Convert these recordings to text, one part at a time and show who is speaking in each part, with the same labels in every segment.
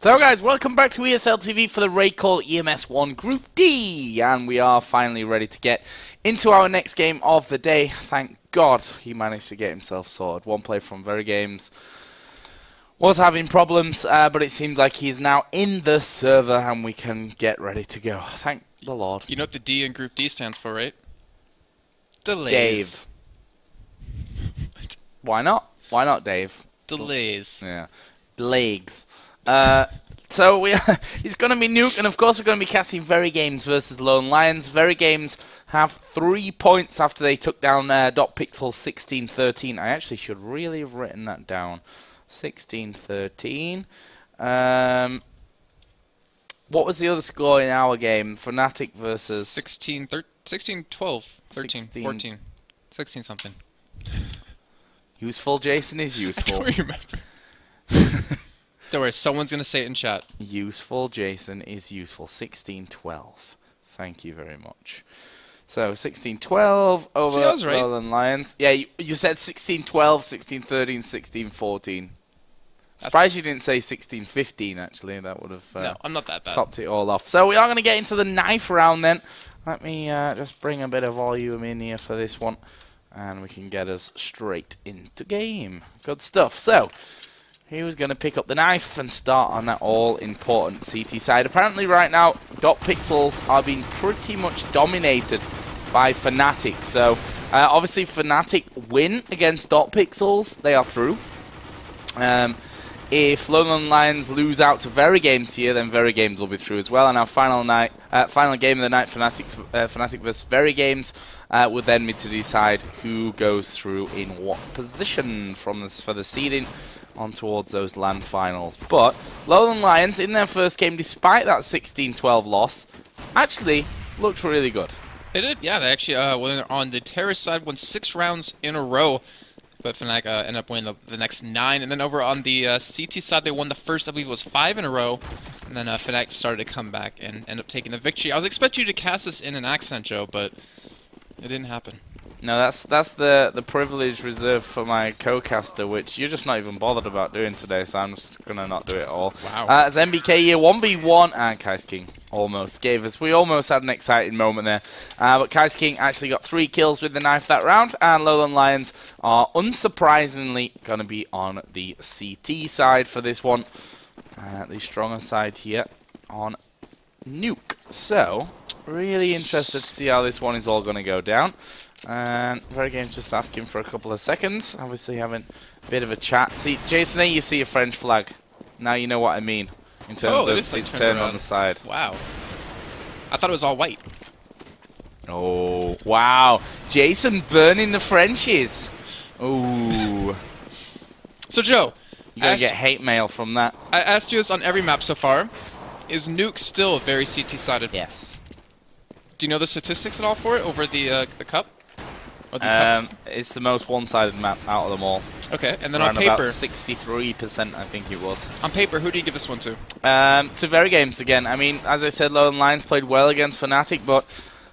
Speaker 1: So guys, welcome back to ESL TV for the RaidCall EMS 1 Group D, and we are finally ready to get into our next game of the day. Thank God he managed to get himself sorted. One player from VeryGames was having problems, but it seems like he is now in the server and we can get ready to go. Thank the Lord.
Speaker 2: You know what the D in Group D stands for, right?
Speaker 1: Dave.
Speaker 2: Delays.
Speaker 1: Why not? Why not, Dave?
Speaker 2: Delays.
Speaker 1: Yeah. Legs. So it's going to be Nuke, and of course we're going to be casting VeryGames versus LowLandLions. VeryGames have 3 points after they took down .pixel 16-13. I actually should really have written that down. 16-13. What was the other score in our game? Fnatic versus
Speaker 2: 16-12, 13, 14, 16 something.
Speaker 1: Useful, Jason is useful.
Speaker 2: I don't remember. Don't worry, someone's going to say it in chat.
Speaker 1: Useful, Jason is useful. 16-12. Thank you very much. So 16-12 over
Speaker 2: See, I was right.
Speaker 1: LowLandLions. Yeah, you said 16-12, 16-13, 16-14. Surprised you didn't say 16-15, actually. That would have
Speaker 2: no, I'm not that bad.
Speaker 1: Topped it all off. So we are going to get into the knife round then. Let me just bring a bit of volume in here for this one, and we can get us straight into game. Good stuff. So he was going to pick up the knife and start on that all-important CT side. Apparently right now, .pixels are being pretty much dominated by Fnatic. So obviously Fnatic win against .pixels, they are through. If LowLandLions lose out to VeryGames here, then VeryGames will be through as well. And our final game of the night, Fnatic versus VeryGames, would then be to decide who goes through in what position for the seeding on towards those LAN finals. But LowLandLions, in their first game, despite that 16-12 loss, actually looked really good.
Speaker 2: They did, yeah. They actually, when they're on the terrorist side, won 6 rounds in a row. But Fnatic ended up winning the next 9. And then over on the CT side, they won the first, I believe it was 5 in a row. And then Fnatic started to come back and end up taking the victory. I was expecting you to cast this in an accent, Joe, but it didn't happen.
Speaker 1: No, that's the privilege reserved for my co-caster, which you're just not even bothered about doing today, so I'm just going to not do it all.
Speaker 2: Wow.
Speaker 1: As MBK here, 1v1, and Kai's King almost gave us. We almost had an exciting moment there. But Kai's King actually got 3 kills with the knife that round, and LowLandLions are unsurprisingly going to be on the CT side for this one. The stronger side here on Nuke. So, really interested to see how this one is all going to go down. And VeryGames just asking for a couple of seconds. Obviously having a bit of a chat. See, Jason, there you see a French flag. Now you know what I mean in terms of it's turned on the side.
Speaker 2: Wow. I thought it was all white.
Speaker 1: Oh, wow. Jason burning the Frenchies. Ooh.
Speaker 2: So, Joe,
Speaker 1: you're going to get hate mail from that.
Speaker 2: I asked you this on every map so far. Is Nuke still very CT-sided?
Speaker 1: Yes. Do
Speaker 2: you know the statistics at all for it over the cup? Or the cups?
Speaker 1: It's the most one-sided map out of them all.
Speaker 2: Okay, and then
Speaker 1: around
Speaker 2: on paper,
Speaker 1: about 63%, I think it was.
Speaker 2: On paper, who do you give this one to?
Speaker 1: To VeryGames again. I mean, as I said, LowLandLions played well against Fnatic, but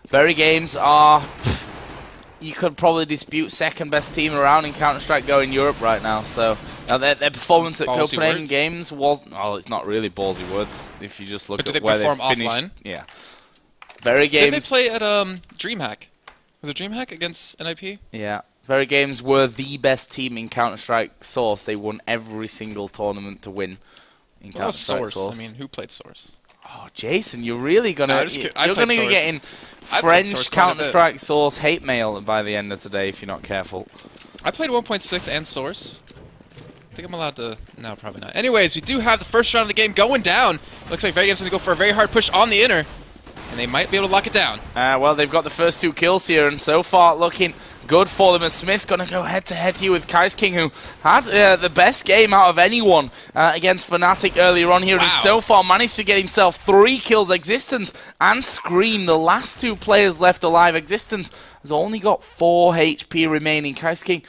Speaker 1: VeryGames are, you could probably dispute second best team around in Counter-Strike Go in Europe right now. So their performance at Copenhagen Games was, well, it's not really ballsy words if you just look at where they finished. Offline? Yeah. VeryGames.
Speaker 2: Did they play at DreamHack? Was it DreamHack against NIP?
Speaker 1: Yeah. VeryGames were the best team in Counter-Strike Source. They won every single tournament to win in Counter-Strike Source.
Speaker 2: I mean, who played Source?
Speaker 1: Oh, Jason, you're really gonna you're gonna be getting French Counter-Strike Source hate mail by the end of today if you're not careful.
Speaker 2: I played 1.6 and Source. I think I'm allowed to. No, probably not. Anyways, we do have the first round of the game going down. Looks like VeryGames gonna go for a very hard push on the inner. And they might be able to lock it down.
Speaker 1: Well, they've got the first 2 kills here, and so far looking good for them. As Smith's going to go head-to-head here with Kai's King, who had the best game out of anyone against Fnatic earlier on here. Wow. And he's so far managed to get himself 3 kills. Existence and Scream, the last 2 players left alive. Existence has only got 4 HP remaining. Kai's King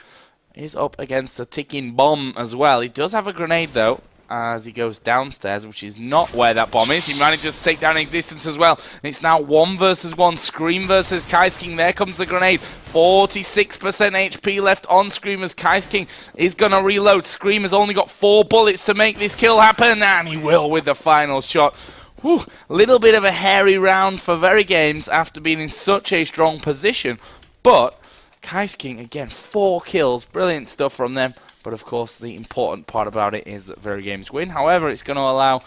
Speaker 1: is up against a ticking bomb as well. He does have a grenade, though. as he goes downstairs, which is not where that bomb is. He manages to take down Existence as well. And it's now 1 versus 1. Scream versus King. There comes the grenade. 46% HP left on Scream as King is going to reload. Scream has only got 4 bullets to make this kill happen, and he will with the final shot. Whew, little bit of a hairy round for VeryGames after being in such a strong position. But King, again, 4 kills. Brilliant stuff from them. But of course, the important part about it is that VeryGames win. However, it's going to allow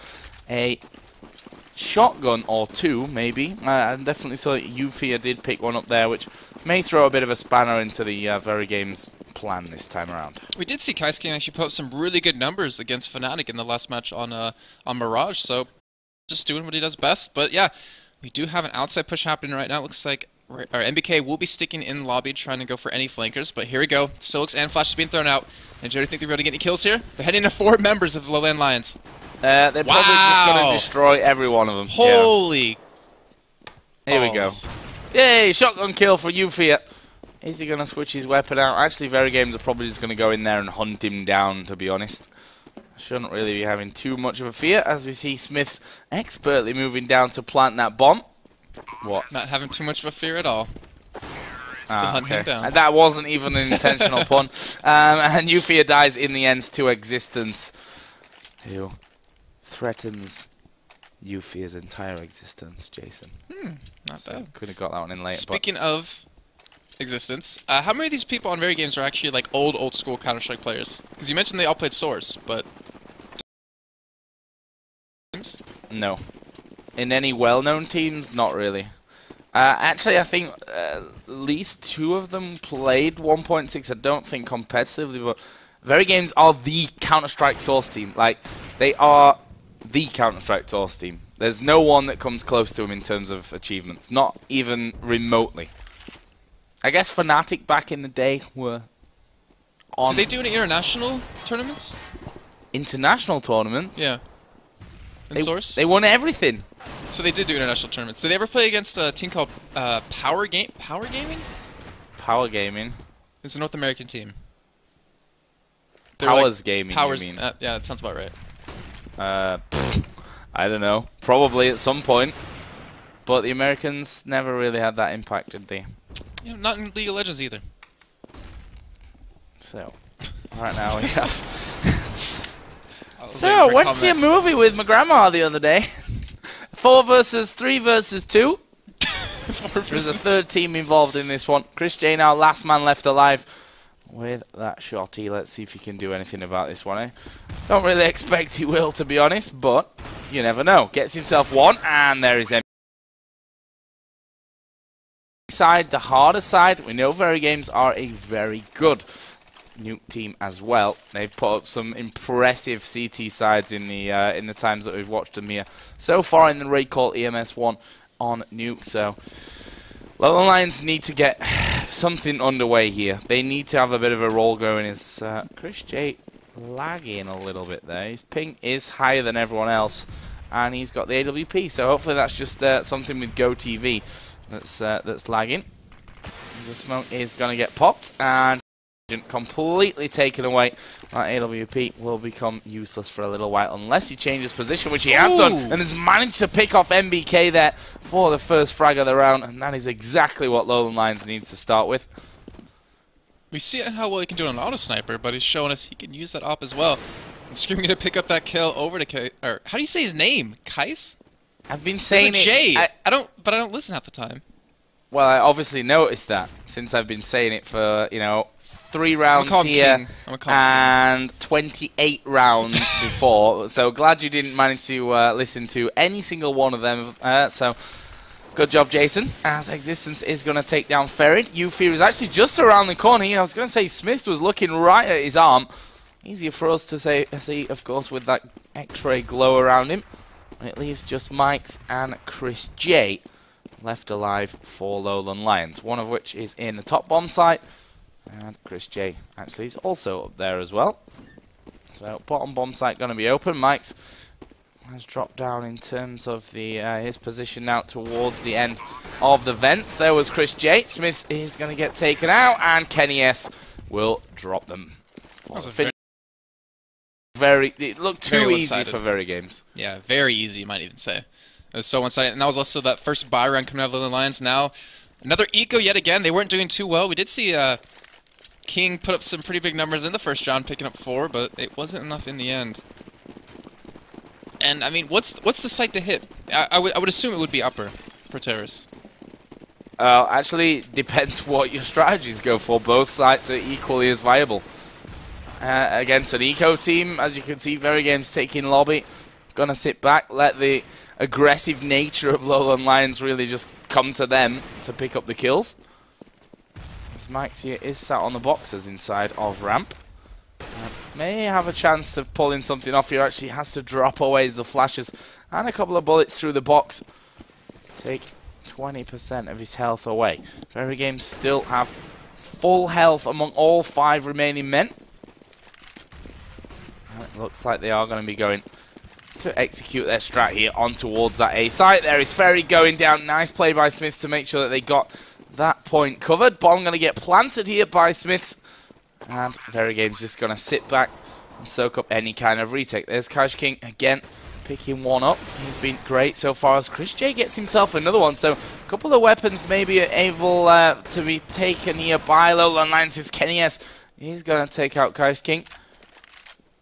Speaker 1: a shotgun or 2, maybe. I definitely saw that Eufia did pick one up there, which may throw a bit of a spanner into the VeryGames plan this time around. We
Speaker 2: did see King actually put up some really good numbers against Fnatic in the last match on Mirage, so just doing what he does best. But yeah, we do have an outside push happening right now. It looks like our MBK will be sticking in lobby, trying to go for any flankers, but here we go. Silks and Flash is being thrown out. And Joe, do you think they're going to get any kills here? They're heading to 4 members of LowLandLions.
Speaker 1: They're probably just going to destroy every one of them.
Speaker 2: Holy!
Speaker 1: Yeah. Here we go. Yay! Shotgun kill for Eufia. Is he going to switch his weapon out? Actually, VeryGames are probably just going to go in there and hunt him down, to be honest. Shouldn't really be having too much of a fear, as we see Smith's expertly moving down to plant that bomb. What?
Speaker 2: Not having too much of a fear at all. Hunt him down.
Speaker 1: And that wasn't even an intentional pun. And Eufia dies in the end to Existence, who threatens Eufia's entire existence, Jason.
Speaker 2: Not bad.
Speaker 1: Could have got that one in later.
Speaker 2: Speaking of Existence, how many of these people on VeryGames are actually like old school Counter-Strike players? Because you mentioned they all played Source, but
Speaker 1: no. In any well-known teams, not really. Actually, I think at least 2 of them played 1.6. I don't think competitively, but VeryGames are the Counter-Strike Source team. Like, they are the Counter-Strike Source team. There's no one that comes close to them in terms of achievements, not even remotely. I guess Fnatic back in the day were on.
Speaker 2: Did they do any international tournaments?
Speaker 1: International tournaments?
Speaker 2: Yeah. In Source?
Speaker 1: They won everything.
Speaker 2: So they did do international tournaments. Did they ever play against a team called Power Gaming?
Speaker 1: Power Gaming?
Speaker 2: It's a North American team.
Speaker 1: Powers Gaming,
Speaker 2: Powers,
Speaker 1: you mean?
Speaker 2: yeah, that sounds about right.
Speaker 1: I don't know. Probably at some point. But the Americans never really had that impact, did they?
Speaker 2: Yeah, not in League of Legends either.
Speaker 1: So, right now we have... So, I went to see a movie with my grandma the other day. 4 versus 3 versus 2. There's a 3rd team involved in this one. Chris J now last man left alive with that shotty. Let's see if he can do anything about this one, eh? Don't really expect he will, to be honest, but you never know. Gets himself 1, and there is M. Side, the harder side. We know VeryGames are a very good Nuke team as well. They've put up some impressive CT sides in the times that we've watched them here so far in the RaidCall EMS 1 on Nuke. So LowLandLions need to get something underway here. They need to have a bit of a roll going. Is Chris J lagging a little bit there? His ping is higher than everyone else, and he's got the AWP. So hopefully that's just something with GoTV that's lagging. The smoke is going to get popped, and completely taken away. That AWP will become useless for a little while unless he changes position, which he has done, and has managed to pick off MBK there for the first frag of the round, and that is exactly what LowLandLions needs to start with.
Speaker 2: We see how well he can do an auto sniper, but he's showing us he can use that op as well. And Screaming to pick up that kill over to or how do you say his name? Kais?
Speaker 1: I've been saying it.
Speaker 2: J. I don't listen half the time.
Speaker 1: Well, I obviously noticed that since I've been saying it for 3 rounds here and 28 rounds before. So glad you didn't manage to listen to any single one of them. So good job, Jason. As Existence is going to take down Ferid. Eufia is actually just around the corner here. I was going to say Smith was looking right at his arm. Easier for us to see, of course, with that X-ray glow around him. And it leaves just Mike's and Chris J left alive for LowLandLions, one of which is in the top bomb site. And Chris J actually is also up there as well. So bottom bomb site going to be open. Mike's has dropped down in terms of the his position now towards the end of the vents. There was Chris J. Smith is going to get taken out, and Kenny S will drop them. too easy for VeryGames.
Speaker 2: Yeah, very easy, you might even say. It was so one-sided, and that was also that first buy run coming out of LowLandLions. Now, another eco yet again. They weren't doing too well. We did see King put up some pretty big numbers in the first round, picking up 4, but it wasn't enough in the end. And I mean, what's the site to hit? I would assume it would be upper for Terrace.
Speaker 1: Actually, depends what your strategies go for. Both sites are equally as viable. Against an eco team, as you can see, VeryGames taking lobby. Gonna sit back, let the aggressive nature of LowLandLions really just come to them to pick up the kills. As Max here is sat on the boxes inside of ramp. May have a chance of pulling something off here. Actually has to drop away as the flashes and a couple of bullets through the box take 20% of his health away. VeryGames still have full health among all 5 remaining men. And it looks like they are going to be going to execute their strat here on towards that A site. There is Ferry going down. Nice play by Smiths to make sure that they got that point covered. Bomb going to get planted here by Smiths. And VeryGames just going to sit back and soak up any kind of retake. There's Cash King again, picking one up. He's been great so far as Chris J gets himself another one. So a couple of weapons maybe able to be taken here by LowLandLions. Is Kenny S. He's going to take out Cash King.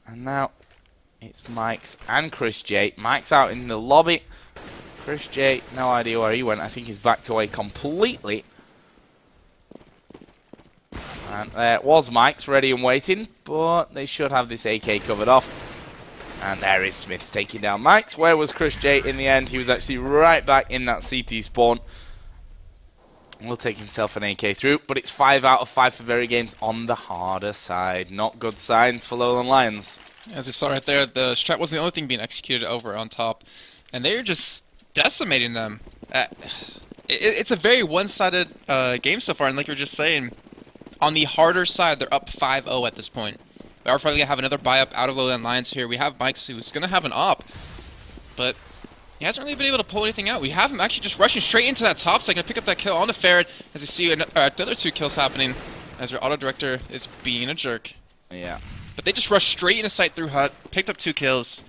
Speaker 1: And now it's Mike's and Chris J. Mike's out in the lobby. Chris J, no idea where he went. I think he's backed away completely. And there was Mike's ready and waiting, but they should have this AK covered off. And there is Smiths taking down Mike's. Where was Chris J in the end? He was actually right back in that CT spawn. Will take himself an AK through, but it's 5 out of 5 for VeryGames on the harder side. Not good signs for LowLandLions.
Speaker 2: As we saw right there, the strat wasn't the only thing being executed over on top, and they're just decimating them. It's a very one-sided game so far, and like you were just saying, on the harder side, they're up 5-0 at this point. We are probably going to have another buy-up out of LowLandLions here. We have Mike's who's going to have an op, but he hasn't really been able to pull anything out. We have him actually just rushing straight into that top side, going to pick up that kill on the Ferret, as you see the other 2 kills happening, as your auto director is being a jerk.
Speaker 1: Yeah.
Speaker 2: But they just rushed straight into sight through hut, picked up 2 kills,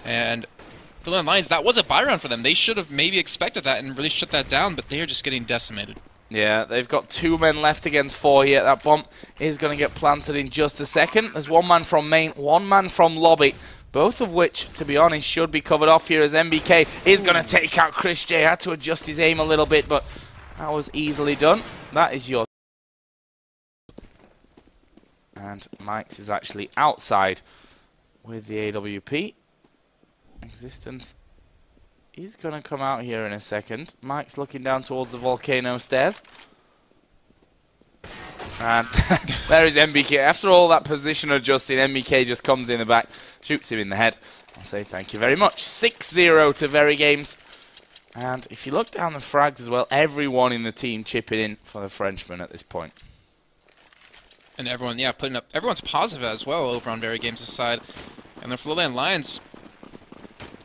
Speaker 2: and LowLandLions, that was a buy round for them. They should have maybe expected that and really shut that down, but they are just getting decimated.
Speaker 1: Yeah, they've got 2 men left against 4 here. That bomb is going to get planted in just a second. There's 1 man from main, 1 man from lobby, both of which, to be honest, should be covered off here as MBK is going to take out Chris J. Had to adjust his aim a little bit, but that was easily done. That is your... And Mike's is actually outside with the AWP. Existence is going to come out here in a second. Mike's looking down towards the volcano stairs. And there is MBK. After all that position adjusting, MBK just comes in the back, shoots him in the head. I'll say thank you very much. 6-0 to VeryGames. And if you look down the frags as well, everyone in the team chipping in for the Frenchman at this point.
Speaker 2: And everyone, yeah, putting up, everyone's positive as well over on VeryGames' side. And then for LowLandLions,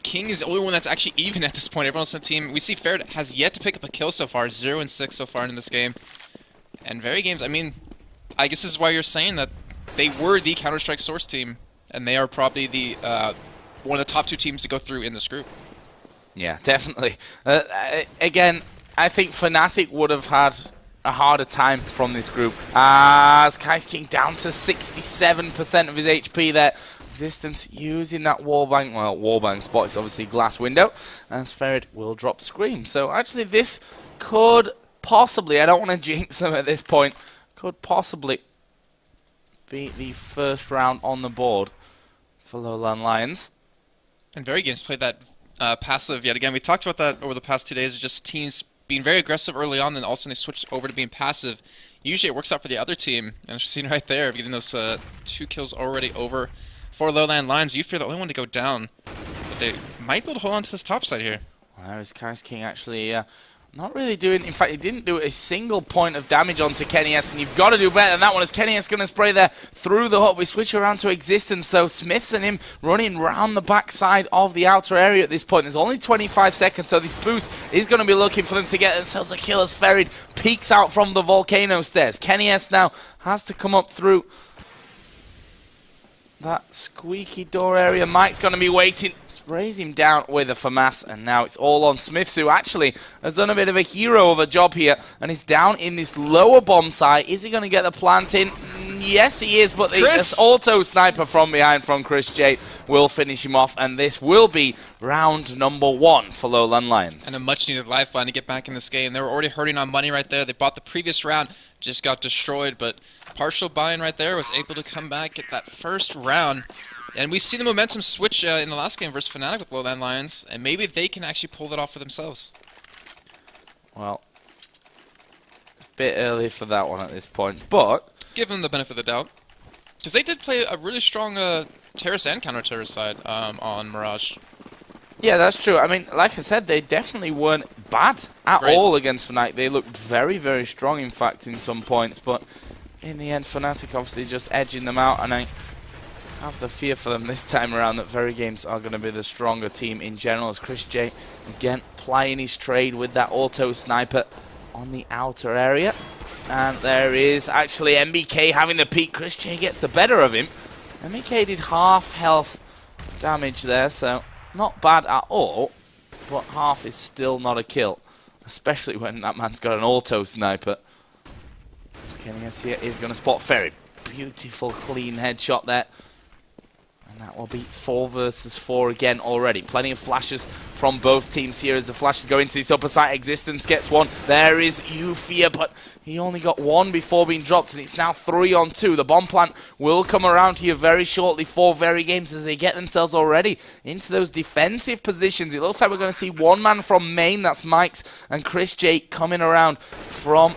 Speaker 2: King is the only one that's actually even at this point. Everyone else on the team, we see Ferret has yet to pick up a kill so far, 0-6 so far in this game. And VeryGames, I mean, I guess this is why you're saying that they were the Counter-Strike source team, and they are probably the one of the top 2 teams to go through in this group.
Speaker 1: Yeah, definitely. Again, I think Fnatic would have had a harder time from this group. As Kai's King down to 67% of his HP there. Existence using that wallbang. Well, wallbang spot is obviously glass window. As Ferret will drop Scream. So actually this could possibly, I don't want to jinx them at this point, could possibly be the first round on the board for LowLandLions.
Speaker 2: And VeryGames played that passive yet again. We talked about that over the past 2 days, just teams being very aggressive early on, then all of a sudden they switched over to being passive. Usually it works out for the other team, and as you're seeing right there, getting those 2 kills already over for LowLandLions. Youth are the only one to go down, but they might be able to hold on to this top side here.
Speaker 1: Well, there's Kai's King actually not really doing, in fact, he didn't do a single point of damage onto Kenny S, and you've got to do better than that one as Kenny S going to spray there through the hut. We switch around to Existence, so Smiths and him running round the backside of the outer area at this point. There's only 25 seconds, so this boost is going to be looking for them to get themselves a kill as Ferret peeks out from the volcano stairs. Kenny S now has to come up through that squeaky door area. Mike's going to be waiting. Sprays him down with a FAMAS, and now it's all on Smiths, who actually has done a bit of a hero of a job here, and he's down in this lower bomb site. Is he going to get the plant in? Yes, he is, but this auto sniper from behind from Chris J will finish him off, and this will be round number 1 for LowLandLions.
Speaker 2: And a much-needed lifeline to get back in this game. They were already hurting on money right there. They bought the previous round, just got destroyed, but partial buy-in right there was able to come back, get that first round. And we see the momentum switch in the last game versus Fnatic with LowLandLions, and maybe they can actually pull that off for themselves.
Speaker 1: Well, it's a bit early for that one at this point, but
Speaker 2: give them the benefit of the doubt. Because they did play a really strong terrace and counter-terrace side on Mirage.
Speaker 1: Yeah, that's true. I mean, like I said, they definitely weren't bad at all against Fnatic. They looked very, very strong, in fact, in some points. But in the end, Fnatic obviously just edging them out. And I have the fear for them this time around that VeryGames are going to be the stronger team in general. As Chris J, again, plying his trade with that auto sniper on the outer area. And there is actually MBK having the peak. Chris J gets the better of him. MBK did half health damage there, so not bad at all. But half is still not a kill, especially when that man's got an auto sniper. Kenny here is going to spot Ferry. Beautiful, clean headshot there. And that will be 4 versus 4 again already. Plenty of flashes from both teams here as the flashes go into this upper site. Existence gets one. There is Eufia, but he only got one before being dropped, and it's now 3 on 2. The bomb plant will come around here very shortly for VeryGames as they get themselves already into those defensive positions. It looks like we're going to see one man from main, that's Mike's, and Chris J coming around from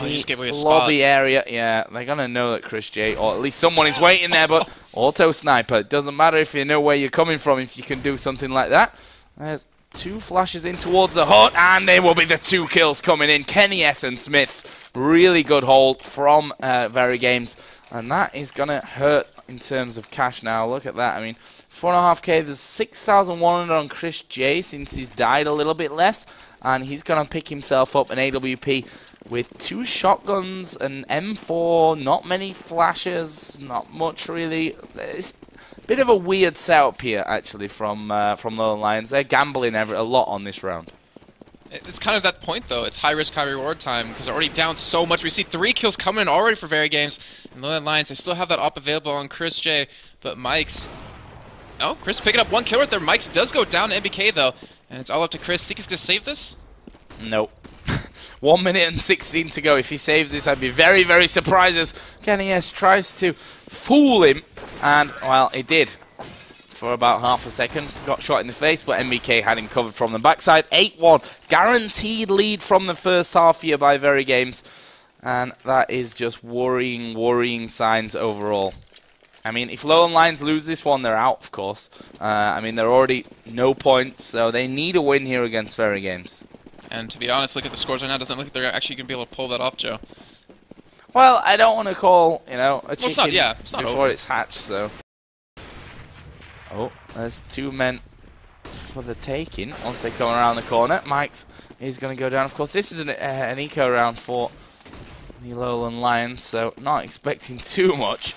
Speaker 1: the lobby area. Yeah, they're going to know that Chris J, or at least someone is waiting there, but auto sniper. It doesn't matter if you know where you're coming from if you can do something like that. There's 2 flashes in towards the hut, and there will be the 2 kills coming in. Kenny S and Smiths. Really good hold from VeryGames, and that is going to hurt in terms of cash now. Look at that. I mean, 4.5k. There's 6,100 on Chris J since he's died a little bit less, and he's going to pick himself up an AWP with 2 shotguns, an M4, not many flashes, not much really. It's a bit of a weird setup here, actually, from LowLandLions. They're gambling a lot on this round.
Speaker 2: It's kind of that point, though. It's high risk, high reward time because they're already down so much. We see 3 kills coming in already for VeryGames. And LowLandLions, they still have that op available on Chris J, but Mike's... Oh, Chris picking up 1 kill right there. Mike's does go down to MBK, though. And it's all up to Chris. Think he's going to save this?
Speaker 1: Nope. 1 minute and 16 to go. If he saves this, I'd be very, very surprised as Kenny S tries to fool him. And, well, he did for about half a second. Got shot in the face, but MBK had him covered from the backside. 8-1. Guaranteed lead from the first half here by VeryGames. And that is just worrying, worrying signs overall. I mean, if LowLandLions lose this one, they're out, of course. I mean, they're already no points, so they need a win here against VeryGames.
Speaker 2: And to be honest, look at the scores right now. Doesn't look like they're actually going to be able to pull that off, Joe.
Speaker 1: Well, I don't want to call, you know, a chicken
Speaker 2: it's not
Speaker 1: before
Speaker 2: over.
Speaker 1: It's hatched, so. Oh, there's 2 men for the taking once they come around the corner. Mike's is going to go down. Of course, this is an eco round for the LowLandLions, so not expecting too much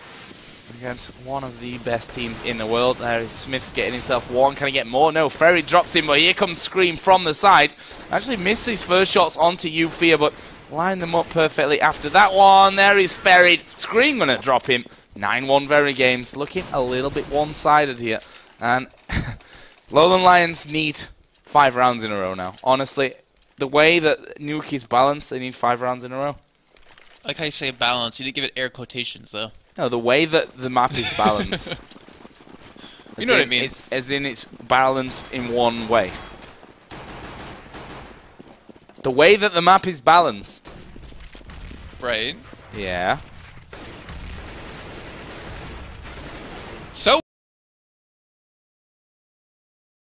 Speaker 1: against one of the best teams in the world. There is Smith's getting himself 1. Can he get more? No, Ferry drops him, but here comes Scream from the side. Actually missed his first shots onto Eufia, but lined them up perfectly after that one. There is Ferry. Scream going to drop him. 9-1 VeryGames. Looking a little bit one-sided here. And LowLandLions need 5 rounds in a row now. Honestly, the way that Nuke is balanced, they need 5 rounds in a row.
Speaker 2: I like how you say balance. You didn't give it air quotations, though.
Speaker 1: No, the way that the map is balanced.
Speaker 2: You know what I mean.
Speaker 1: As in it's balanced in one way. The way that the map is balanced.
Speaker 2: Right.
Speaker 1: Yeah.
Speaker 2: So,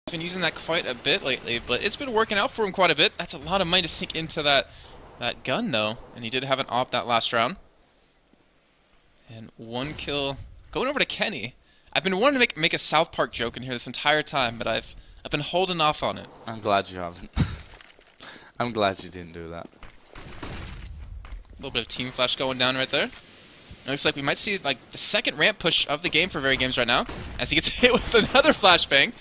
Speaker 2: I've been using that quite a bit lately, but it's been working out for him quite a bit. That's a lot of money to sink into that gun, though. And he did have an op that last round. And 1 kill going over to Kenny. I've been wanting to make a South Park joke in here this entire time, but I've been holding off on it.
Speaker 1: I'm glad you haven't. I'm glad you didn't do that.
Speaker 2: A little bit of team flash going down right there. It looks like we might see like the second ramp push of the game for VeryGames right now, as he gets hit with another flashbang.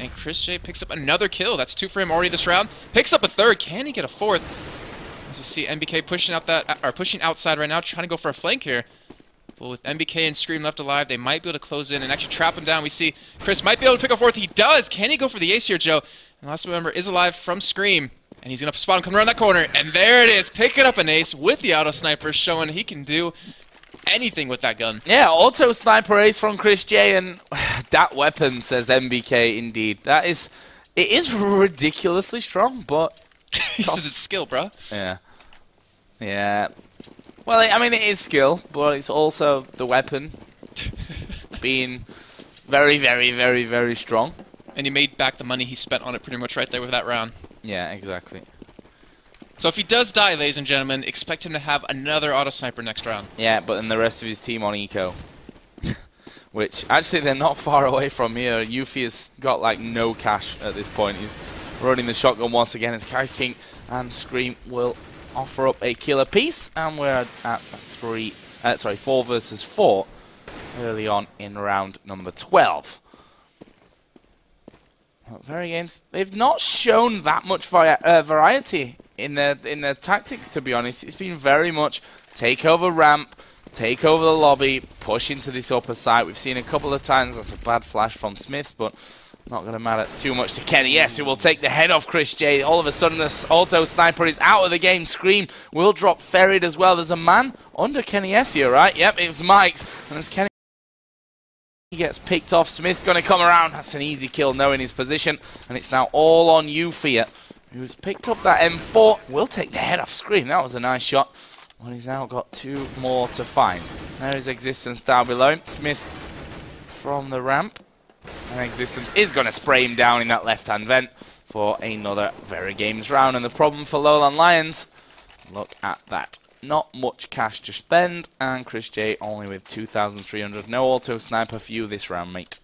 Speaker 2: And Chris J picks up another kill. That's 2 for him already this round. Picks up a third. Can he get a fourth? As we see MBK pushing out pushing outside right now, trying to go for a flank here. But with MBK and Scream left alive, they might be able to close in and actually trap him down. We see Chris might be able to pick a fourth. He does. Can he go for the ace here, Joe? And last member is alive from Scream. And he's going to spot him coming around that corner. And there it is. Picking up an ace with the auto sniper, showing he can do anything with that gun.
Speaker 1: Yeah, auto sniper ace from Chris J, and that weapon, says MBK, indeed. It is ridiculously strong, but...
Speaker 2: He says it's skill, bro.
Speaker 1: Yeah. Yeah. Well, I mean, it is skill, but it's also the weapon being very, very, very, very strong.
Speaker 2: And he made back the money he spent on it pretty much right there with that round.
Speaker 1: Yeah, exactly.
Speaker 2: So if he does die, ladies and gentlemen, expect him to have another auto sniper next round.
Speaker 1: Yeah, but then the rest of his team on eco. Which, actually, they're not far away from here. Yuffie has got, like, no cash at this point. He's running the shotgun once again. It's King and Scream will offer up a kill apiece. And we're at 4 versus 4 early on in round number 12. VeryGames, they've not shown that much variety in their tactics, to be honest. It's been very much take over ramp, take over the lobby, push into this upper site. We've seen a couple of times, that's a bad flash from Smiths, but not going to matter too much to Kenny. Yes, it will take the head off Chris J. All of a sudden, this auto sniper is out of the game. Scream will drop Ferried as well. There's a man under Kenny S here, right? Yep, it was Mike's, and there's Kenny. He gets picked off. Smith's going to come around. That's an easy kill, knowing his position. And it's now all on Yuffie, who's picked up that M4. Will take the head off Scream. That was a nice shot. Well, he's now got 2 more to find. There is Existence down below. Smith from the ramp. And Existence is going to spray him down in that left-hand vent for another VeryGames round. And the problem for LowLandLions, look at that. Not much cash to spend, and Chris J only with 2,300. No auto sniper for you this round, mate.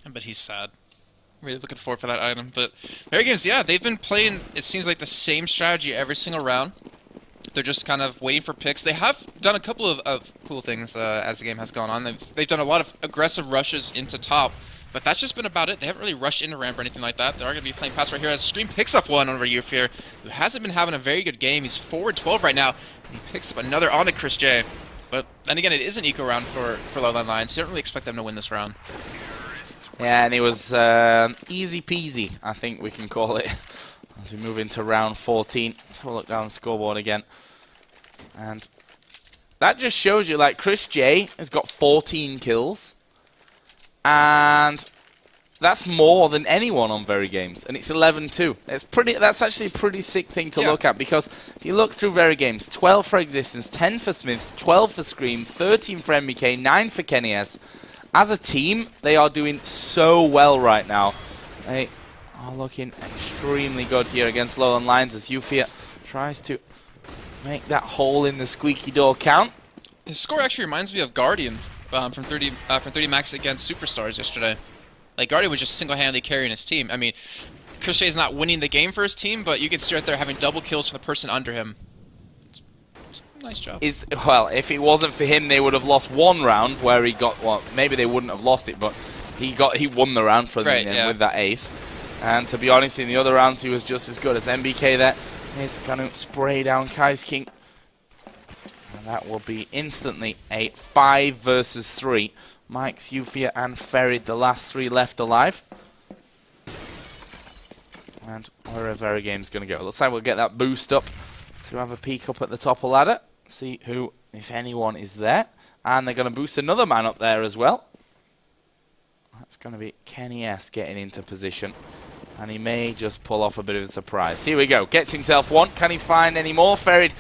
Speaker 2: But he's sad. Really looking forward for that item. But VeryGames, yeah, they've been playing, it seems like, the same strategy every single round. They're just kind of waiting for picks. They have done a couple of cool things as the game has gone on. They've done a lot of aggressive rushes into top, but that's just been about it. They haven't really rushed into ramp or anything like that. They are going to be playing pass right here as Scream picks up one over Yuffie, who hasn't been having a very good game. He's 4-12 right now. And he picks up another onto Chris J. But then again, it is an eco round for LowLandLions. You don't really expect them to win this round.
Speaker 1: Yeah, and it was easy peasy, I think we can call it, as we move into round 14. So we'll look down the scoreboard again. And that just shows you, like, Chris J has got 14 kills. And that's more than anyone on VeryGames, and it's 11-2. That's actually a pretty sick thing to look at, because if you look through VeryGames, 12 for Existence, 10 for Smiths, 12 for Scream, 13 for MBK, 9 for Kenny S. As a team, they are doing so well right now. They are looking extremely good here against LowLandLions as Yuffie tries to make that hole in the squeaky door count.
Speaker 2: His score actually reminds me of Guardian from 30 Max against Superstars yesterday. Like, Guardian was just single-handedly carrying his team. I mean, Chris J is not winning the game for his team, but you can see right there having double kills for the person under him. It's a nice job.
Speaker 1: Well, if it wasn't for him, they would have lost one round where he got, well, maybe they wouldn't have lost it, but he won the round for them with that ace. And to be honest, in the other rounds, he was just as good as MBK there. He's going to spray down King. And that will be instantly a 5 versus 3. Mike's, Yuffie, and Ferried, the last 3 left alive. And where are VeryGames going to go? Looks like we'll get that boost up to have a peek up at the top of the ladder. See who, if anyone, is there. And they're going to boost another man up there as well. That's going to be Kenny S getting into position. And he may just pull off a bit of a surprise. Here we go. Gets himself one. Can he find any more? Ferried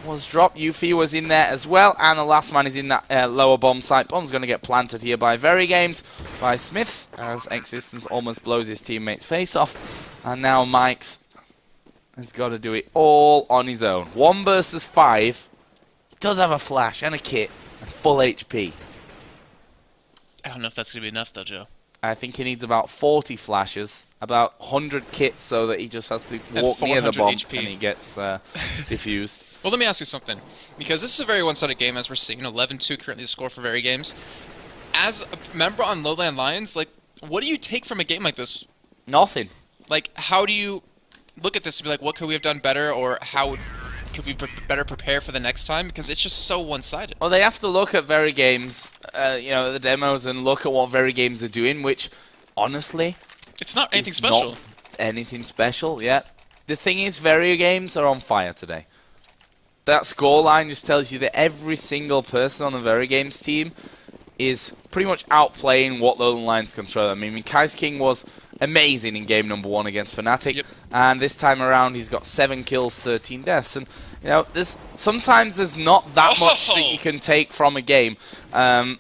Speaker 1: was dropped. Yuffie was in there as well. And the last man is in that lower bomb site. Bomb's going to get planted here by VeryGames, by Smiths, as Existence almost blows his teammate's face off. And now Mike's has got to do it all on his own. 1 versus 5. He does have a flash and a kit and full HP.
Speaker 2: I don't know if that's going to be enough, though, Joe.
Speaker 1: I think he needs about 40 flashes, about 100 kits, so that he just has to walk near the bomb
Speaker 2: HP.
Speaker 1: and he gets diffused.
Speaker 2: Well, let me ask you something, because this is a very one-sided game, as we're seeing. 11-2 currently the score for VeryGames. As a member on LowLandLions, like, what do you take from a game like this?
Speaker 1: Nothing.
Speaker 2: Like, how do you look at this and be like, what could we have done better, or how could we better prepare for the next time? Because it's just so one-sided.
Speaker 1: Well, they have to look at VeryGames, the demos, and look at what VeryGames are doing, which, honestly,
Speaker 2: it's not anything
Speaker 1: is
Speaker 2: special.
Speaker 1: not anything special, yeah. The thing is, VeryGames are on fire today. That scoreline just tells you that every single person on the VeryGames team is pretty much outplaying what LowLandLions control. I mean, Kai's King was amazing in game number 1 against Fnatic, and this time around he's got 7 kills, 13 deaths, and sometimes there's not that much that you can take from a game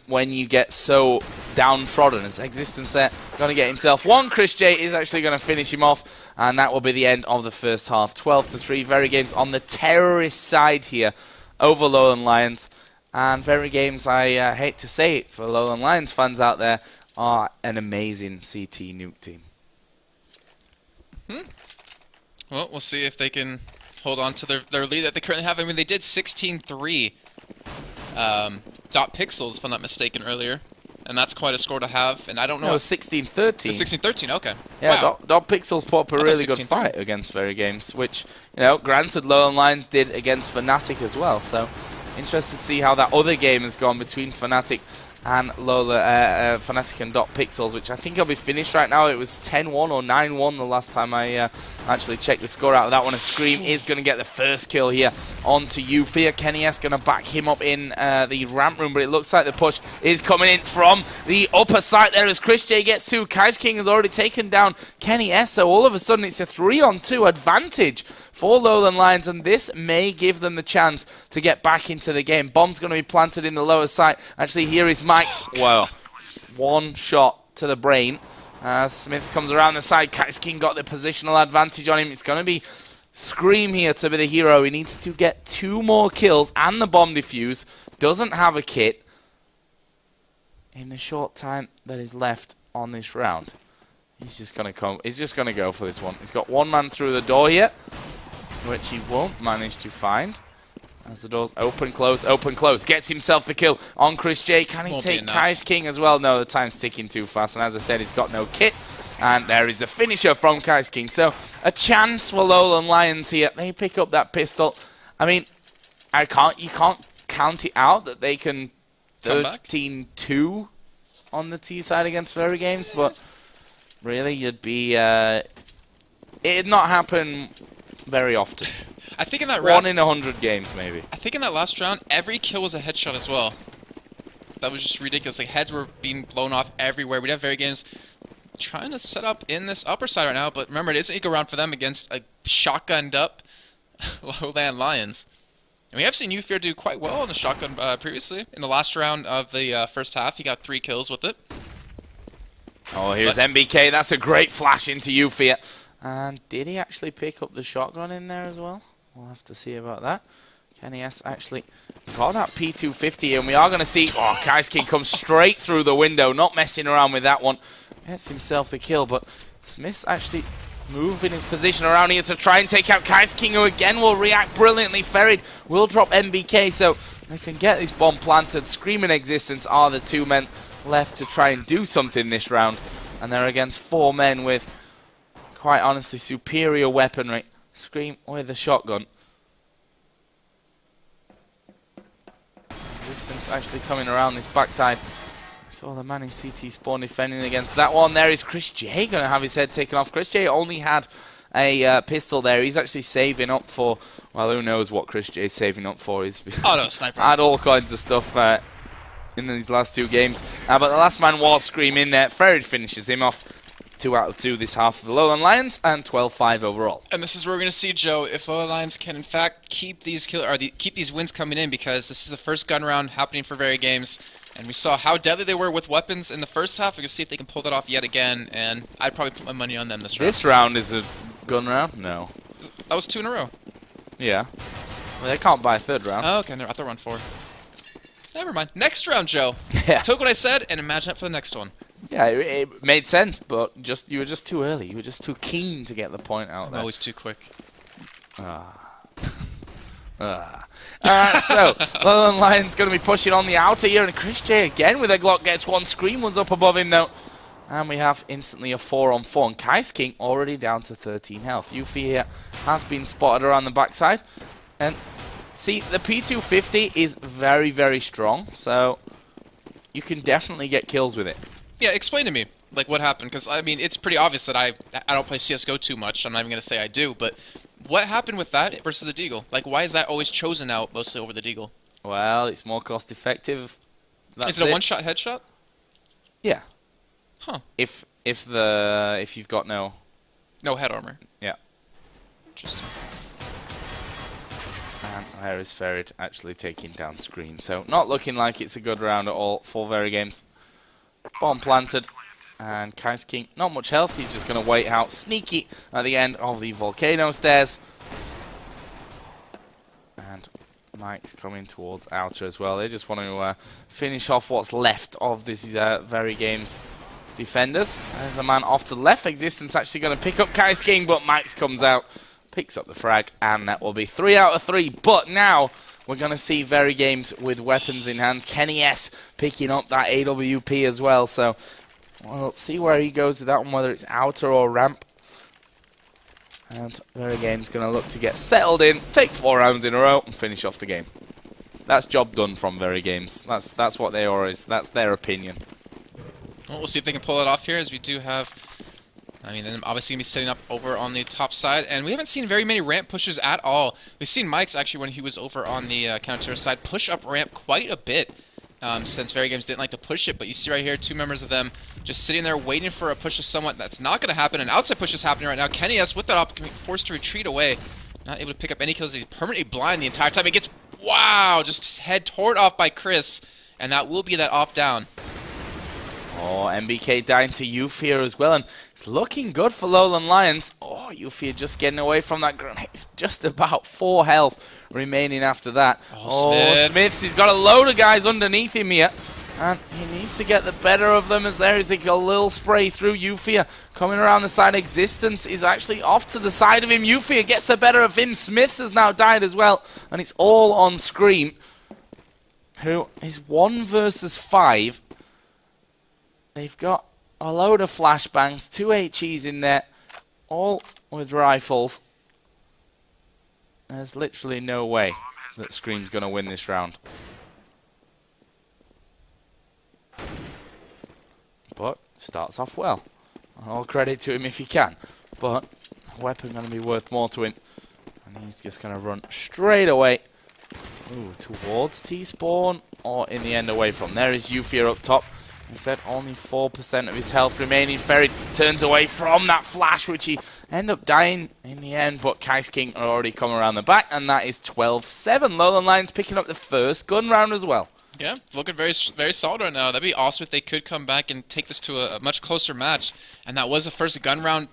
Speaker 1: when you get so downtrodden. As Existence there, going to get himself one. Chris J is actually going to finish him off, and that will be the end of the first half. 12-3, VeryGames on the terrorist side here over LowLandLions. And VeryGames, I hate to say it for LowLandLions fans out there, are an amazing CT nuke team.
Speaker 2: Well, we'll see if they can hold on to their lead that they currently have. I mean, they did 16-3 dot pixels, if I'm not mistaken, earlier. And that's quite a score to have. And I don't know.
Speaker 1: No, 16-13.
Speaker 2: 16-13, okay.
Speaker 1: Yeah,
Speaker 2: wow.
Speaker 1: dot pixels put up a really good fight against VeryGames, which, granted, LowLandLions did against Fnatic as well. So, interested to see how that other game has gone between Fnatic and Fnatic and Dot Pixels, which I think will be finished right now. It was 10-1 or 9-1 the last time I actually checked the score out of that one. A Scream is going to get the first kill here onto Euphoria. Kenny S going to back him up in the ramp room, but it looks like the push is coming in from the upper side there as Chris J gets 2. Kai's King has already taken down Kenny S, so all of a sudden it's a 3-on-2 advantage for LowLandLions, and this may give them the chance to get back into the game. Bomb's going to be planted in the lower side. Actually, here is Mike's. Whoa. One shot to the brain. Smiths comes around the side. Kai's King got the positional advantage on him. It's going to be Scream here to be the hero. He needs to get 2 more kills and the bomb defuse. Doesn't have a kit in the short time that is left on this round. He's just going to come. He's just going to go for this one. He's got one man through the door here, which he won't manage to find. As the doors open, close, open, close. Gets himself the kill on Chris J. Can he take Kai's King as well? No, the time's ticking too fast. And as I said, he's got no kit. And there is the finisher from Kai's King. So a chance for LowLandLions here. They pick up that pistol. I mean, you can't count it out that they can 13-2 on the T side against VeryGames. But really, it'd not happen very often.
Speaker 2: I think in that
Speaker 1: round, 1 in 100 games, maybe.
Speaker 2: I think in that last round, every kill was a headshot as well. That was just ridiculous. Like, heads were being blown off everywhere. We'd have VeryGames trying to set up in this upper side right now, but remember, it is an eco round for them against a shotgunned up LowLandLions. And we have seen Euphoria do quite well on the shotgun previously. In the last round of the first half, he got 3 kills with it.
Speaker 1: Oh, here's MBK. That's a great flash into Euphoria. And did he actually pick up the shotgun in there as well? We'll have to see about that. Kenny S actually got that P250, and we are going to see... Oh, Kai's King comes straight through the window, not messing around with that one. Gets himself the kill, but Smith's actually moving his position around here to try and take out Kai's King, who again will react brilliantly. Ferried will drop MBK, so they can get this bomb planted. Screaming Existence are the 2 men left to try and do something this round. And they're against 4 men with, quite honestly, superior weaponry. Scream with the shotgun. Existence actually coming around this backside. Saw the man in CT spawn defending against that one. There is Chris J going to have his head taken off. Chris J only had a pistol there. He's actually saving up for, well, who knows what Chris J is saving up for. He's
Speaker 2: sniper.
Speaker 1: had all kinds of stuff in these last 2 games. But the last man was Scream in there. Ferried finishes him off. 2 out of 2 this half for the LowLandLions, and 12-5 overall.
Speaker 2: And this is where we're going to see, Joe, if LowLandLions can in fact keep these keep these wins coming in, because this is the first gun round happening for VeryGames, and we saw how deadly they were with weapons in the first half. We're going to see if they can pull that off yet again, and I'd probably put my money on them this round.
Speaker 1: This round is a gun round? No.
Speaker 2: That was 2 in a row.
Speaker 1: Yeah. Well, they can't buy a 3rd round.
Speaker 2: Oh, okay. I thought round 4. Never mind. Next round, Joe.
Speaker 1: Yeah.
Speaker 2: Took what I said and imagine it for the next one.
Speaker 1: Yeah, it made sense, but you were just too early. You were just too keen to get the point out
Speaker 2: I'm
Speaker 1: there.
Speaker 2: always too quick.
Speaker 1: So, LowLandLions going to be pushing on the outer here, and Chris J again with a Glock gets one. Scream was up above him though. And we have instantly a 4-on-4, and Kais King already down to 13 health. Yuffie here has been spotted around the backside. And see, the P250 is very, very strong, so you can definitely get kills with it.
Speaker 2: Yeah, explain to me, like, what happened, because, I mean, it's pretty obvious that I don't play CSGO too much. I'm not even going to say I do, but what happened with that versus the Deagle? Like, why is that always chosen out mostly over the Deagle?
Speaker 1: Well, it's more cost effective.
Speaker 2: Is it a one-shot headshot?
Speaker 1: Yeah.
Speaker 2: Huh.
Speaker 1: If you've got no
Speaker 2: head armor.
Speaker 1: Yeah.
Speaker 2: Interesting.
Speaker 1: And there is Ferid actually taking down Scream. So not looking like it's a good round at all for VeryGames. Bomb planted. And Kais King, not much health. He's just going to wait out sneaky at the end of the volcano stairs. And Mike's coming towards outer as well. They just want to finish off what's left of this VeryGames defenders. There's a man off to the left. Existence actually going to pick up Kais King, but Mike's comes out, picks up the frag, and that will be 3 out of 3. But now we're going to see VeryGames with weapons in hands. Kenny S picking up that AWP as well. So we'll see where he goes with that one, whether it's outer or ramp. And VeryGames going to look to get settled in, take 4 rounds in a row, and finish off the game. That's job done from VeryGames. That's what they are. That's their opinion.
Speaker 2: Well, we'll see if they can pull it off here, as we do have, I mean, they're obviously going to be setting up over on the top side, and we haven't seen very many ramp pushes at all. We've seen Mike's, actually, when he was over on the counter side, push up ramp quite a bit, since VeryGames didn't like to push it, but you see right here, 2 members of them just sitting there waiting for a push of someone. That's not going to happen. An outside push is happening right now. Kenny S with that op forced to retreat away, not able to pick up any kills. He's permanently blind the entire time. He gets, wow, just his head torn off by Chris, and that will be that off down.
Speaker 1: Oh, MBK dying to Yuffie as well, and it's looking good for LowLandLions. Oh, Yuffie just getting away from that grenade. Just about 4 health remaining after that. Oh, Smiths, he's got a load of guys underneath him here, and he needs to get the better of them, as there is a little spray through Yuffie. Coming around the side, Existence is actually off to the side of him. Yuffie gets the better of him. Smiths has now died as well, and it's all on Scream, who is 1 versus 5. They've got a load of flashbangs, 2 HEs in there, all with rifles. There's literally no way that Scream's going to win this round. But starts off well. All credit to him if he can. But weapon going to be worth more to him. And he's just going to run straight away. Ooh, towards T-spawn, or in the end away from. There is Yuffie up top. Instead, only 4% of his health remaining. Ferid turns away from that flash, which he ended up dying in the end. But Kais King are already come around the back, and that is 12-7. LowLandLions picking up the first gun round as well.
Speaker 2: Yeah, looking very, very solid right now. That'd be awesome if they could come back and take this to a much closer match. And that was the first gun round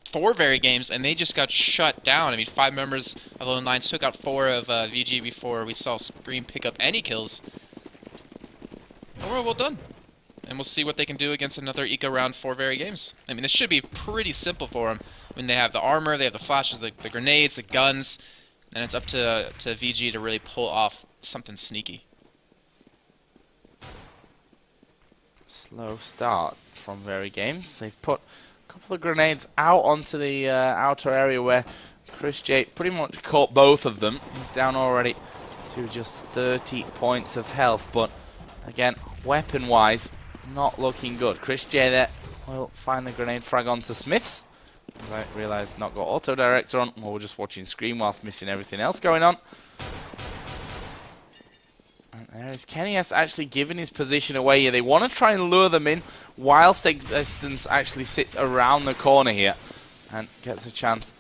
Speaker 2: for VeryGames, and they just got shut down. I mean, 5 members of LowLandLions took out 4 of VG before we saw Scream pick up any kills. Overall, well done. And we'll see what they can do against another eco round for VeryGames. I mean, this should be pretty simple for them. I mean, they have the armor, they have the flashes, the grenades, the guns, and it's up to VG to really pull off something sneaky.
Speaker 1: Slow start from VeryGames. They've put a couple of grenades out onto the outer area where Chris J pretty much caught both of them. He's down already to just 30 points of health, but again, weapon-wise, not looking good. Chris J there will find the grenade frag onto Smiths. As I realise not got auto-director on, or we're just watching Scream whilst missing everything else going on. And there is Kenny S actually giving his position away here. They want to try and lure them in whilst Existence actually sits around the corner here and gets a chance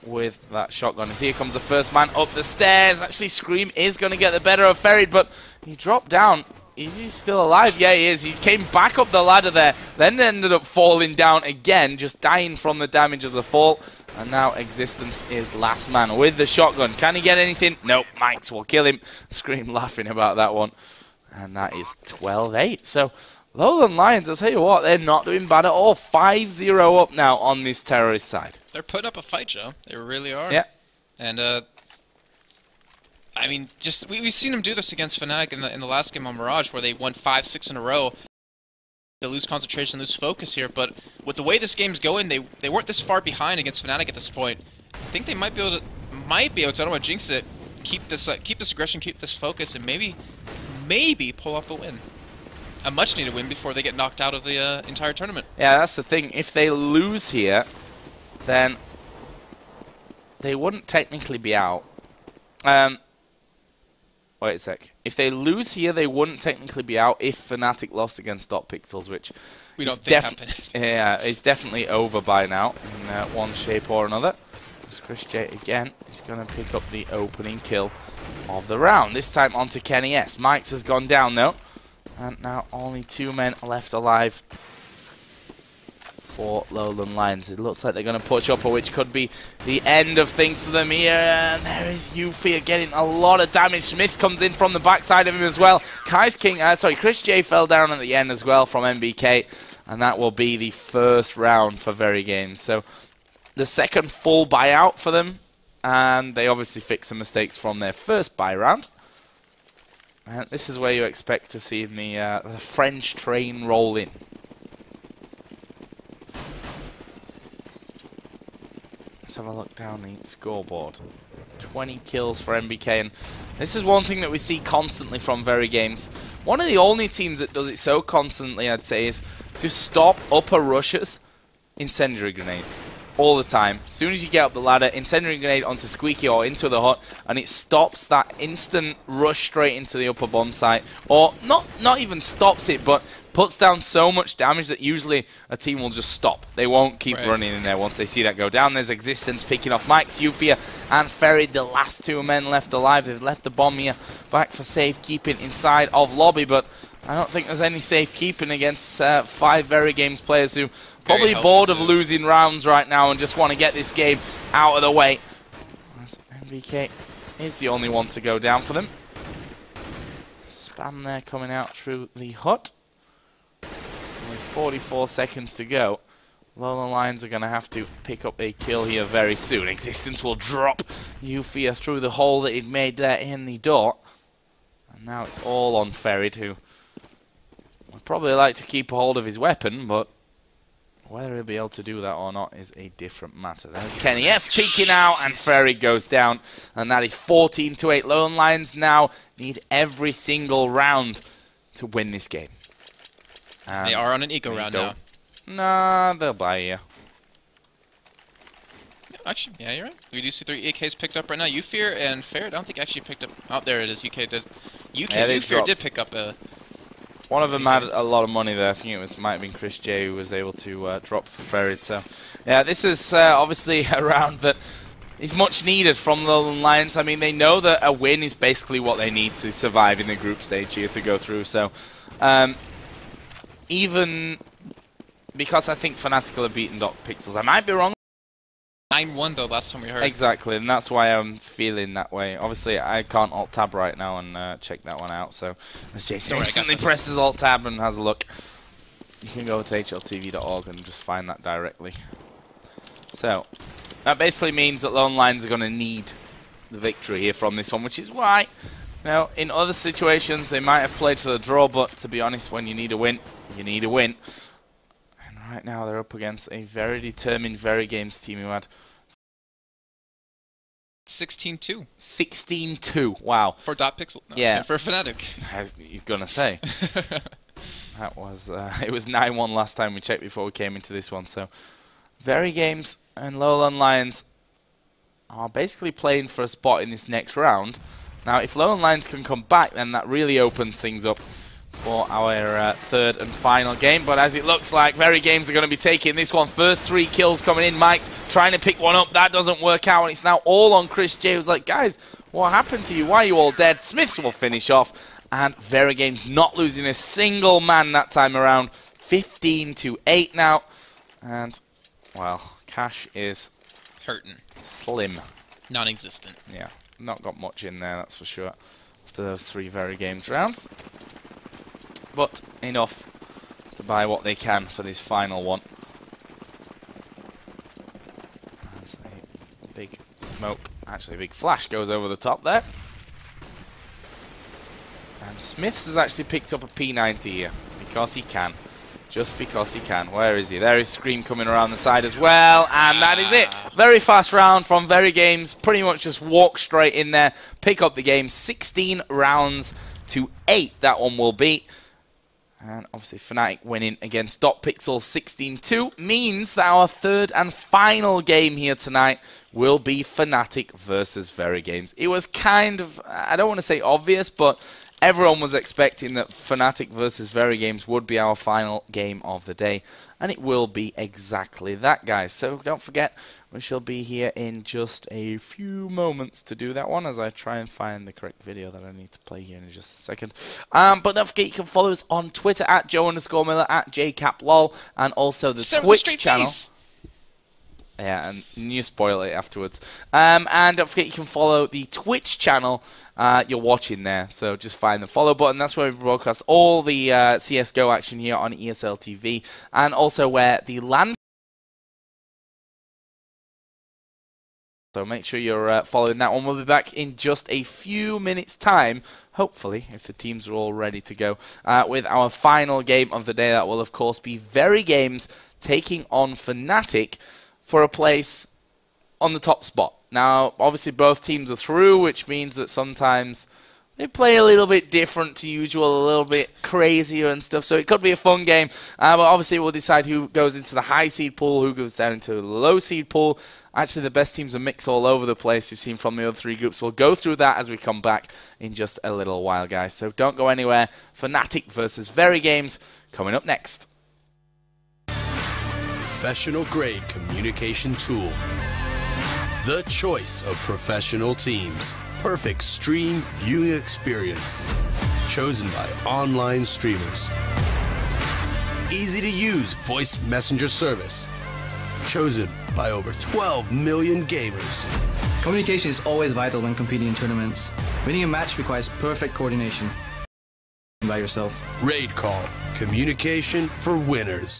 Speaker 1: with that shotgun. As here comes the first man up the stairs. Actually, Scream is going to get the better of Ferid, but he dropped down. Is he still alive? Yeah, he is. He came back up the ladder there, then ended up falling down again, just dying from the damage of the fall. And now Existence is last man with the shotgun. Can he get anything? Nope, Mikes will kill him. Scream laughing about that one. And that is 12-8. So LowLandLions, I'll tell you what, they're not doing bad at all. 5-0 up now on this terrorist side.
Speaker 2: They're putting up a fight, Joe. They really are.
Speaker 1: Yeah.
Speaker 2: And, I mean, just we've seen them do this against Fnatic in the last game on Mirage, where they won 5-6 in a row. They lose concentration, lose focus here, but with the way this game's going, they weren't this far behind against Fnatic at this point. I think they might be able to, I don't want to jinx it, keep this aggression, keep this focus, and maybe pull off a win. A much-needed win before they get knocked out of the entire tournament.
Speaker 1: Yeah, that's the thing. If they lose here, then they wouldn't technically be out. Wait a sec. If they lose here, they wouldn't technically be out if Fnatic lost against .pixels, which
Speaker 2: we don't think happened.
Speaker 1: Yeah, it's definitely over by now in one shape or another. As Chris J again is going to pick up the opening kill of the round. This time onto Kenny S. Mike's has gone down though, and now only 2 men left alive for LowLandLions. It looks like they're going to push up, which could be the end of things for them here. And there is Eufia getting a lot of damage. Smith comes in from the backside of him as well. Chris J fell down at the end as well from MBK, and that will be the first round for VeryGames. So the second full buyout for them, and they obviously fixed some mistakes from their first buy round. And this is where you expect to see the French train roll in. Let's have a look down the scoreboard. 20 kills for MBK, and this is one thing that we see constantly from VeryGames. One of the only teams that does it so constantly, I'd say, is to stop upper rushers incendiary grenades. All the time. As soon as you get up the ladder, incendiary grenade onto Squeaky or into the hut, and it stops that instant rush straight into the upper bomb site. Or not even stops it, but puts down so much damage that usually a team will just stop. They won't keep running in there once they see that go down. There's Existence picking off Mike's, Eufia, and Ferry, the last 2 men left alive. They've left the bomb here back for safekeeping inside of lobby, but I don't think there's any safekeeping against 5 VeryGames players who probably bored of losing rounds right now and just want to get this game out of the way. As MBK is the only one to go down for them. Spam there coming out through the hut. Only 44 seconds to go. LowLandLions are going to have to pick up a kill here very soon. Existence will drop Eufia through the hole that he'd made there in the door. And now it's all on Ferry, who would probably like to keep a hold of his weapon, but whether he'll be able to do that or not is a different matter. There's Kenny S peeking out, and Ferry goes down, and that is 14-8. LowLandLions now need every single round to win this game. And
Speaker 2: they are on an eco round now.
Speaker 1: Nah, they'll buy you.
Speaker 2: Actually, yeah, you're right. We do see 3 EKs picked up right now. Eufear and Ferry, I don't think actually picked up. Oh, there it is. Eufear did pick up a.
Speaker 1: One of them had a lot of money there. I think it might have been Chris J who was able to drop for Ferry. So, yeah, this is obviously a round that is much needed from LowLandLions. I mean, they know that a win is basically what they need to survive in the group stage here to go through. So, even because I think Fnatic have beaten .pixels, I might be wrong.
Speaker 2: 9-1 though, last time we heard.
Speaker 1: Exactly, and that's why I'm feeling that way. Obviously, I can't Alt-Tab right now and check that one out, so as Jason instantly presses Alt-Tab and has a look, you can go to hltv.org and just find that directly. So, that basically means that LowLandLions are going to need the victory here from this one, which is why, you know, in other situations they might have played for the draw, but to be honest, when you need a win, you need a win. Right now they're up against a very determined VeryGames team who had
Speaker 2: 16-2.
Speaker 1: 16-2. Wow.
Speaker 2: For .pixel. No,
Speaker 1: yeah.
Speaker 2: For Fnatic.
Speaker 1: I was gonna say. That was it was 9-1 last time we checked before we came into this one. So VeryGames and LowLandLions are basically playing for a spot in this next round. Now, if LowLandLions can come back, then that really opens things up for our third and final game. But as it looks like, VeryGames are going to be taking this one. First 3 kills coming in. Mike's trying to pick one up. That doesn't work out, and it's now all on Chris J, who's like, guys, what happened to you? Why are you all dead? Smiths will finish off, and VeryGames not losing a single man that time around. 15-8 now, and, well, cash is
Speaker 2: hurting.
Speaker 1: Slim.
Speaker 2: Non-existent.
Speaker 1: Yeah, not got much in there, that's for sure, after those 3 VeryGames rounds. But enough to buy what they can for this final one. That's a big smoke. Actually, a big flash goes over the top there. And Smiths has actually picked up a P90 here. Because he can. Just because he can. Where is he? There is Scream coming around the side as well. And that is it. Very fast round from VeryGames. Pretty much just walk straight in there. Pick up the game. 16 rounds to 8. That one will be. And obviously Fnatic winning against DotPixel 16-2 means that our third and final game here tonight will be Fnatic versus VeryGames. It was kind of, I don't want to say obvious, but everyone was expecting that Fnatic versus VeryGames would be our final game of the day. And it will be exactly that, guys. So don't forget, we shall be here in just a few moments to do that one as I try and find the correct video that I need to play here in just a second. But don't forget, you can follow us on Twitter at Joe_Miller, at JCapLol, and also the Twitch channel. Yeah, and you spoil it afterwards. And don't forget, you can follow the Twitch channel you're watching there. So just find the follow button. That's where we broadcast all the CSGO action here on ESL TV. And also where the LAN... So make sure you're following that one. We'll be back in just a few minutes' time, hopefully, if the teams are all ready to go, with our final game of the day. That will, of course, be VeryGames taking on Fnatic for a place on the top spot. Now, obviously, both teams are through, which means that sometimes they play a little bit different to usual, a little bit crazier and stuff. So it could be a fun game, but obviously we'll decide who goes into the high seed pool, who goes down into the low seed pool. Actually, the best teams are mixed all over the place. You've seen from the other three groups. We'll go through that as we come back in just a little while, guys. So don't go anywhere. Fnatic versus VeryGames coming up next.
Speaker 3: Professional grade communication tool. The choice of professional teams. Perfect stream viewing experience. Chosen by online streamers. Easy to use voice messenger service. Chosen by over 12 million gamers.
Speaker 4: Communication is always vital when competing in tournaments. Winning a match requires perfect coordination by yourself.
Speaker 3: RaidCall. Communication for winners.